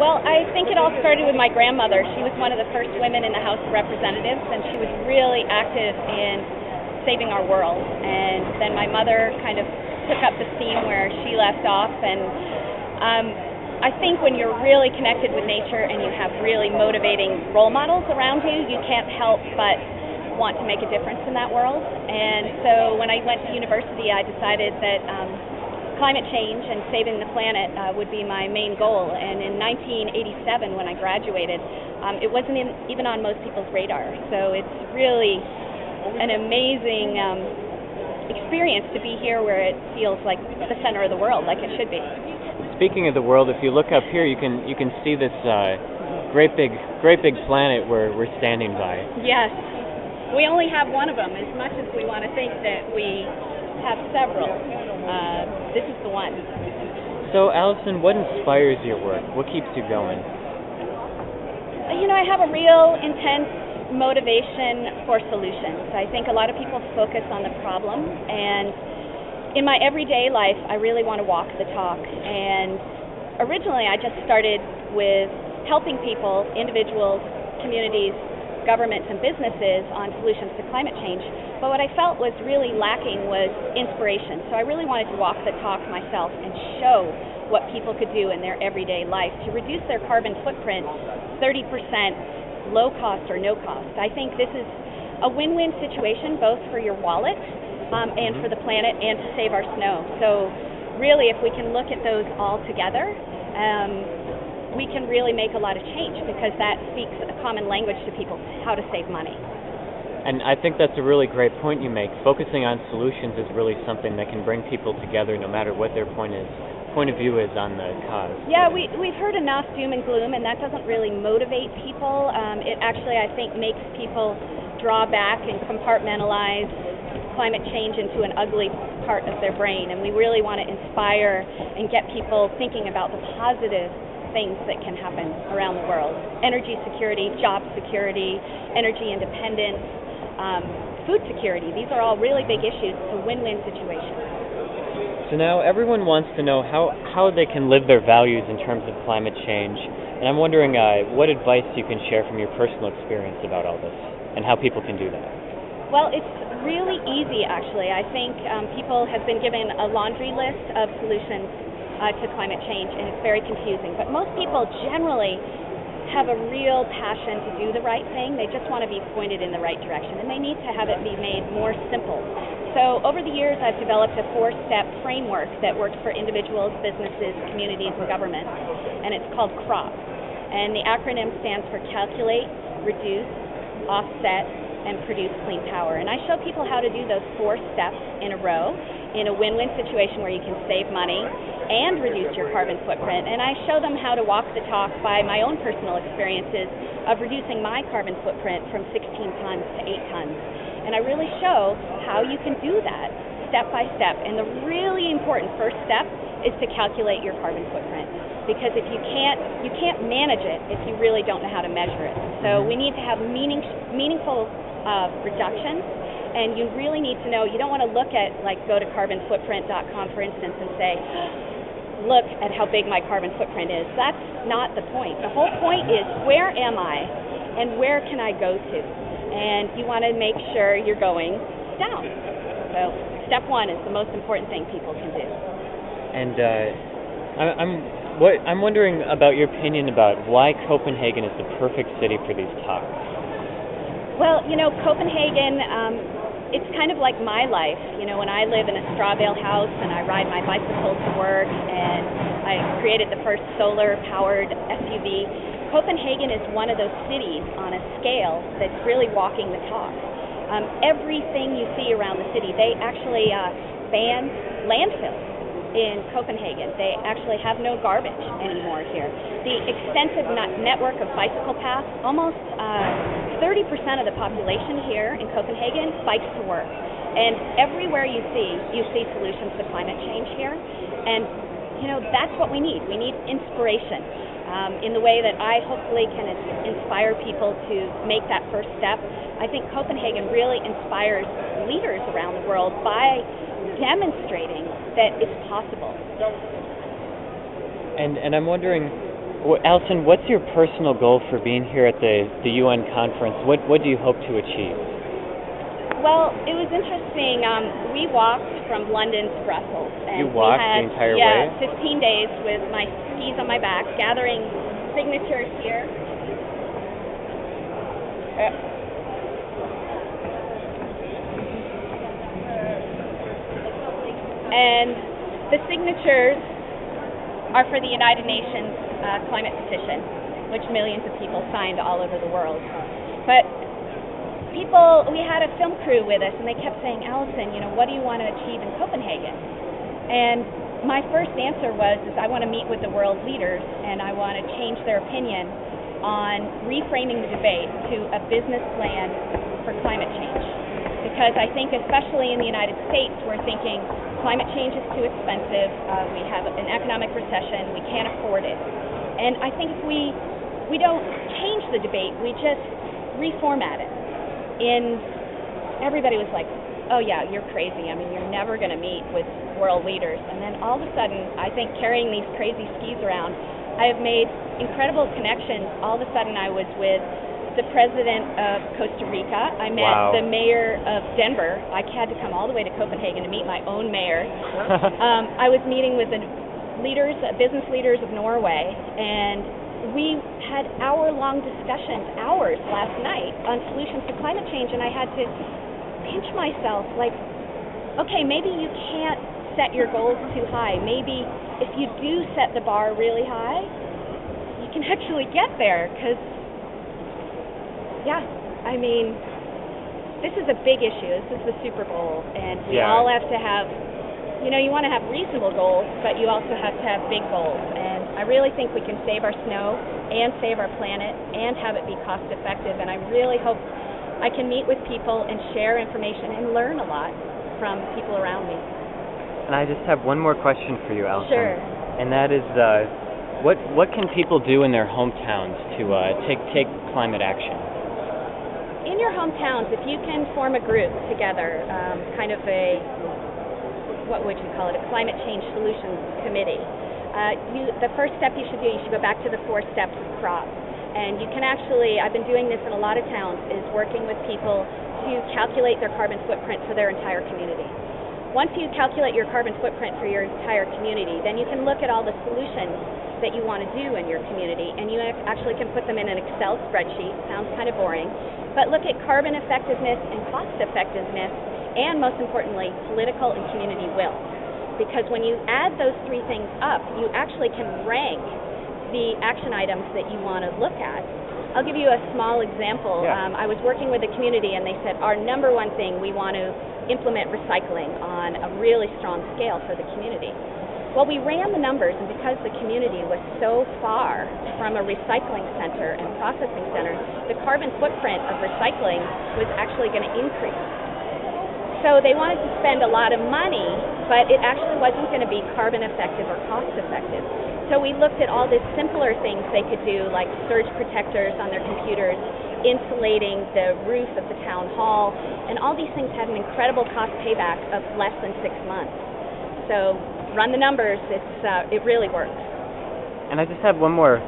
Well, I think it all started with my grandmother. She was one of the first women in the House of Representatives, and she was really active in saving our world. And then my mother kind of took up the steam where she left off. And I think when you're really connected with nature and you have really motivating role models around you, you can't help but want to make a difference in that world. And so when I went to university, I decided that climate change and saving the planet would be my main goal. And in 1987, when I graduated, it wasn't even on most people's radar. So it's really an amazing experience to be here where it feels like the center of the world, like it should be. Speaking of the world, if you look up here, you can see this great big planet we're standing by. Yes, we only have one of them. As much as we want to think that we have several, this is the one. So, Allison, what inspires your work? What keeps you going? You know, I have a real intense motivation for solutions. I think a lot of people focus on the problem, and in my everyday life, I really want to walk the talk. And originally, I just started with helping people, individuals, communities, governments, and businesses on solutions to climate change. But what I felt was really lacking was inspiration. So I really wanted to walk the talk myself and show what people could do in their everyday life to reduce their carbon footprint 30%, low cost or no cost. I think this is a win-win situation both for your wallet and for the planet and to save our snow. So really, if we can look at those all together, we can really make a lot of change because that speaks a common language to people, how to save money. And I think that's a really great point you make. Focusing on solutions is really something that can bring people together no matter what their point of view is on the cause. Yeah, we've heard enough doom and gloom, and that doesn't really motivate people. It actually, I think, makes people draw back and compartmentalize climate change into an ugly part of their brain. And we really want to inspire and get people thinking about the positive things that can happen around the world. Energy security, job security, energy independence, food security. These are all really big issues. It's a win-win situation. So now everyone wants to know how they can live their values in terms of climate change. And I'm wondering what advice you can share from your personal experience about all this and how people can do that. Well, it's really easy, actually. I think people have been given a laundry list of solutions to climate change, and it's very confusing. But most people generally have a real passion to do the right thing. They just want to be pointed in the right direction, and they need to have it be made more simple. So over the years, I've developed a 4-step framework that works for individuals, businesses, communities, and governments, and it's called CROP. And the acronym stands for Calculate, Reduce, Offset, and Produce Clean Power. And I show people how to do those 4 steps in a row in a win-win situation where you can save money and reduce your carbon footprint. And I show them how to walk the talk by my own personal experiences of reducing my carbon footprint from 16 tons to 8 tons. And I really show how you can do that step by step. And the really important first step is to calculate your carbon footprint. Because if you can't manage it if you really don't know how to measure it. So we need to have meaningful reductions, and you really need to know. You don't want to look at, like, go to carbonfootprint.com, for instance, and say, look at how big my carbon footprint is. That's not the point. The whole point is, where am I and where can I go to? And you want to make sure you're going down. So step 1 is the most important thing people can do. And I'm wondering about your opinion about why Copenhagen is the perfect city for these talks. Well, you know, Copenhagen, it's kind of like my life. You know, when I live in a straw bale house and I ride my bicycle to work and I created the first solar-powered SUV, Copenhagen is one of those cities on a scale that's really walking the talk. Everything you see around the city, they actually banned landfills in Copenhagen. They actually have no garbage anymore here. The extensive network of bicycle paths, almost 30% of the population here in Copenhagen bikes to work. And everywhere you see solutions to climate change here. And, you know, that's what we need. We need inspiration. In the way that I hopefully can inspire people to make that first step. I think Copenhagen really inspires leaders around the world by demonstrating that it's possible. And I'm wondering, Well, Allison, what's your personal goal for being here at the UN conference? What do you hope to achieve? Well, it was interesting. We walked from London to Brussels. And you walked we had, the entire way? Yeah, 15 days with my skis on my back, gathering signatures here. And the signatures are for the United Nations climate petition, which millions of people signed all over the world. But we had a film crew with us, and they kept saying, Allison, what do you want to achieve in Copenhagen? And my first answer was, I want to meet with the world leaders, and I want to change their opinion on reframing the debate to a business plan for climate change. Because I think, especially in the United States, we're thinking climate change is too expensive, we have an economic recession, we can't afford it. And I think if we don't change the debate, we just reformat it. Everybody was like, oh yeah, you're crazy. I mean, you're never going to meet with world leaders. And then all of a sudden, I think carrying these crazy skis around, I have made incredible connections. All of a sudden, I was with the president of Costa Rica. I met Wow. the mayor of Denver. I had to come all the way to Copenhagen to meet my own mayor. I was meeting with the business leaders of Norway, and we had hour-long discussions, hours last night, on solutions to climate change, and I had to pinch myself, like, okay, maybe you can't set your goals too high. Maybe if you do set the bar really high, you can actually get there, because, yeah, I mean, this is a big issue. This is the Super Bowl, and we all have to have, you want to have reasonable goals, but you also have to have big goals, and I really think we can save our snow and save our planet and have it be cost effective, and I really hope I can meet with people and share information and learn a lot from people around me. And I just have one more question for you, Allison. Sure. And that is, what can people do in their hometowns to take climate action? In your hometowns, if you can form a group together, kind of what would you call it, a climate change solutions committee. The first step you should go back to the 4 steps of CROP. And you can actually, I've been doing this in a lot of towns, is working with people to calculate their carbon footprint for their entire community. Once you calculate your carbon footprint for your entire community, then you can look at all the solutions that you want to do in your community, and you actually can put them in an Excel spreadsheet. Sounds kind of boring, but look at carbon effectiveness and cost effectiveness, and most importantly, political and community will. Because when you add those 3 things up, you actually can rank the action items that you want to look at. I'll give you a small example. Yeah. I was working with a community, and they said, our number one thing, we want to implement recycling on a really strong scale for the community. Well, we ran the numbers, and because the community was so far from a recycling center and processing center, the carbon footprint of recycling was actually going to increase. So they wanted to spend a lot of money, but it actually wasn't going to be carbon effective or cost effective. So we looked at all these simpler things they could do, like surge protectors on their computers, insulating the roof of the town hall, and all these things had an incredible cost payback of less than 6 months. So run the numbers, it really works. And I just have one more